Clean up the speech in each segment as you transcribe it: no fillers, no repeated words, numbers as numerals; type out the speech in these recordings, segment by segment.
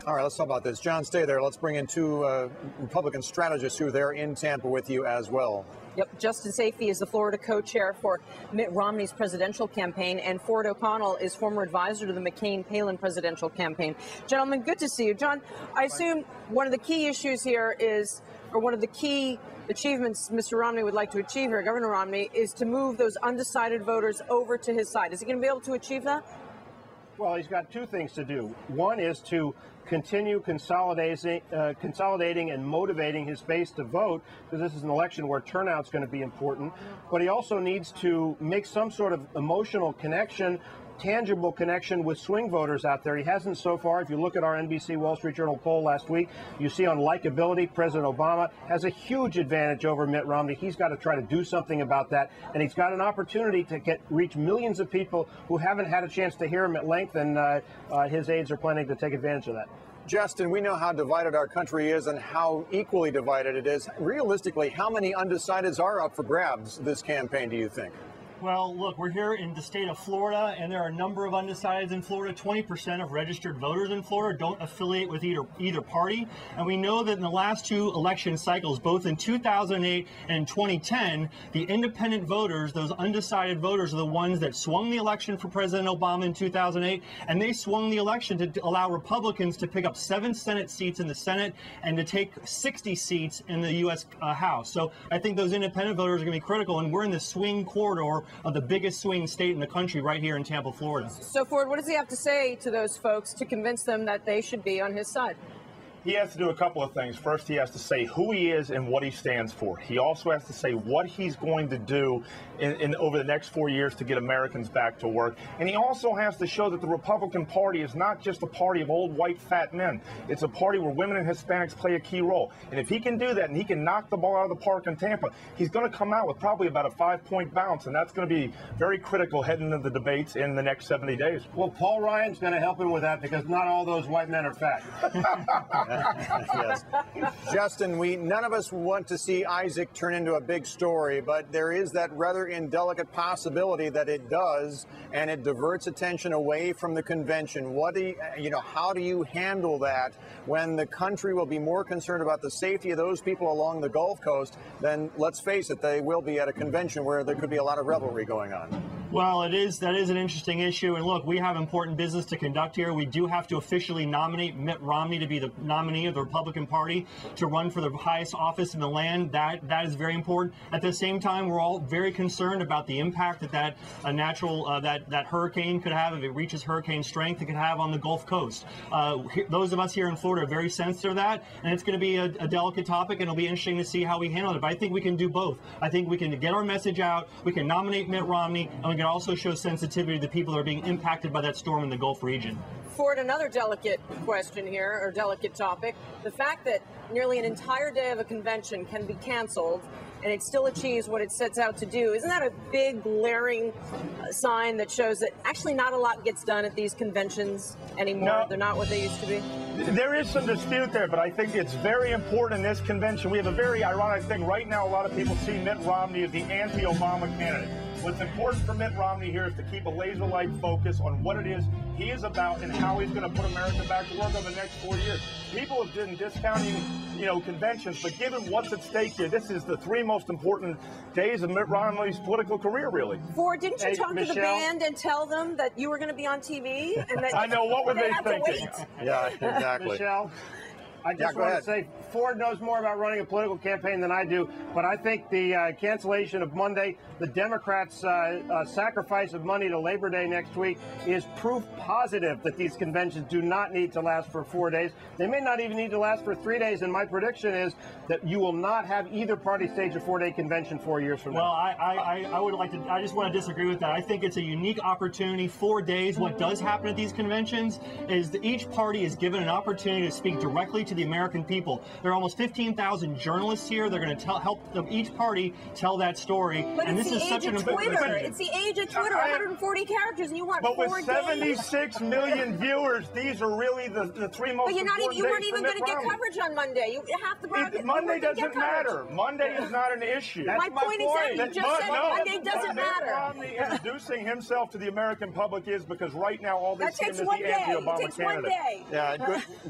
All right, let's talk about this. John, stay there. Let's bring in two Republican strategists who are there in Tampa with you as well. Yep, Justin Sayfie is the Florida co-chair for Mitt Romney's presidential campaign, and Ford O'Connell is former advisor to the McCain-Palin presidential campaign. Gentlemen, good to see you. John, I assume one of the key issues here is, or one of the key achievements Mr. Romney would like to achieve here, Governor Romney, is to move those undecided voters over to his side. Is he going to be able to achieve that? Well, he's got two things to do. One is to continue consolidating and motivating his base to vote, because this is an election where turnout's going to be important. But he also needs to make some sort of emotional connection, tangible connection with swing voters out there. He hasn't so far. If you look at our NBC Wall Street Journal poll last week, you see on likability, President Obama has a huge advantage over Mitt Romney. He's got to try to do something about that, and he's got an opportunity to reach millions of people who haven't had a chance to hear him at length, and his aides are planning to take advantage of that. Justin, we know how divided our country is and how equally divided it is. Realistically, how many undecideds are up for grabs this campaign, do you think? Well, look, we're here in the state of Florida, and there are a number of undecideds in Florida. 20% of registered voters in Florida don't affiliate with either party. And we know that in the last two election cycles, both in 2008 and in 2010, the independent voters, those undecided voters, are the ones that swung the election for President Obama in 2008, and they swung the election to allow Republicans to pick up 7 Senate seats in the Senate and to take 60 seats in the U.S. House. So I think those independent voters are going to be critical, and we're in the swing corridor of the biggest swing state in the country right here in Tampa, Florida. So, Ford, what does he have to say to those folks to convince them that they should be on his side? He has to do a couple of things. First, he has to say who he is and what he stands for. He also has to say what he's going to do over the next 4 years to get Americans back to work. And he also has to show that the Republican Party is not just a party of old, white, fat men. It's a party where women and Hispanics play a key role. And if he can do that and he can knock the ball out of the park in Tampa, he's going to come out with probably about a 5-point bounce. And that's going to be very critical heading into the debates in the next 70 days. Well, Paul Ryan's going to help him with that, because not all those white men are fat. Yes. Justin, none of us want to see Isaac turn into a big story, but there is that rather indelicate possibility that it does, and it diverts attention away from the convention. How do you handle that when the country will be more concerned about the safety of those people along the Gulf Coast than, let's face it, they will be at a convention where there could be a lot of revelry going on? Well, that is an interesting issue. And look, we have important business to conduct here. We do have to officially nominate Mitt Romney to be the nominee of the Republican Party to run for the highest office in the land. That is very important. At the same time, we're all very concerned about the impact that hurricane could have, if it reaches hurricane strength, it could have on the Gulf Coast. Those of us here in Florida are very sensitive to that, and it's going to be a delicate topic, and it'll be interesting to see how we handle it. But I think we can do both. I think we can get our message out, we can nominate Mitt Romney, and we can also show sensitivity to the people that are being impacted by that storm in the Gulf region. Ford, another delicate question here, or delicate topic. The fact that nearly an entire day of a convention can be canceled and it still achieves what it sets out to do, isn't that a big glaring sign that shows that actually not a lot gets done at these conventions anymore? No. They're not what they used to be? There is some dispute there, but I think it's very important in this convention. We have a very ironic thing. Right now, a lot of people see Mitt Romney as the anti-Obama candidate. What's important for Mitt Romney here is to keep a laser-like focus on what it is he is about and how he's going to put America back to work over the next 4 years. People have been discounting, conventions, but given what's at stake here, this is the 3 most important days of Mitt Romney's political career, really. Ford, didn't you talk to the band and tell them that you were going to be on TV? And that I know, what were they thinking? Yeah, exactly. Michelle, I just want to say Ford knows more about running a political campaign than I do, but I think the cancellation of Monday, the Democrats' sacrifice of money to Labor Day next week, is proof positive that these conventions do not need to last for 4 days. They may not even need to last for 3 days, and my prediction is that you will not have either party stage a 4-day convention 4 years from now. Well, I just want to disagree with that. I think it's a unique opportunity. 4 days. What does happen at these conventions is that each party is given an opportunity to speak directly to to the American people. There are almost 15,000 journalists here. They're going to help them, each party tell that story. But and it's this the is such age an of important Twitter. decision. It's the age of Twitter. 140 characters, and you want But 4 with days. 76 million viewers, these are really the three most But you're not even, important you weren't days for even going to Mitt get Romney. coverage on Monday. Half the market. Monday doesn't matter. Monday is not an issue. My point exactly. You just said Monday doesn't matter. Mitt Romney introducing himself to the American public is because right now all they That see him takes is one the day. It anti-Obama takes one candidate. day. Yeah,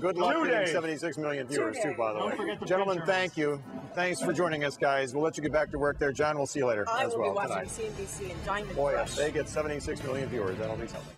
good luck 2 getting days. 76 million viewers, too, by the Don't way. forget the Gentlemen, big thank you. Thanks for joining us, guys. We'll let you get back to work there. John, we'll see you later I as will well be watching tonight. CNBC and Diamond Boy, Crush. if they get 76 million viewers, that'll be something.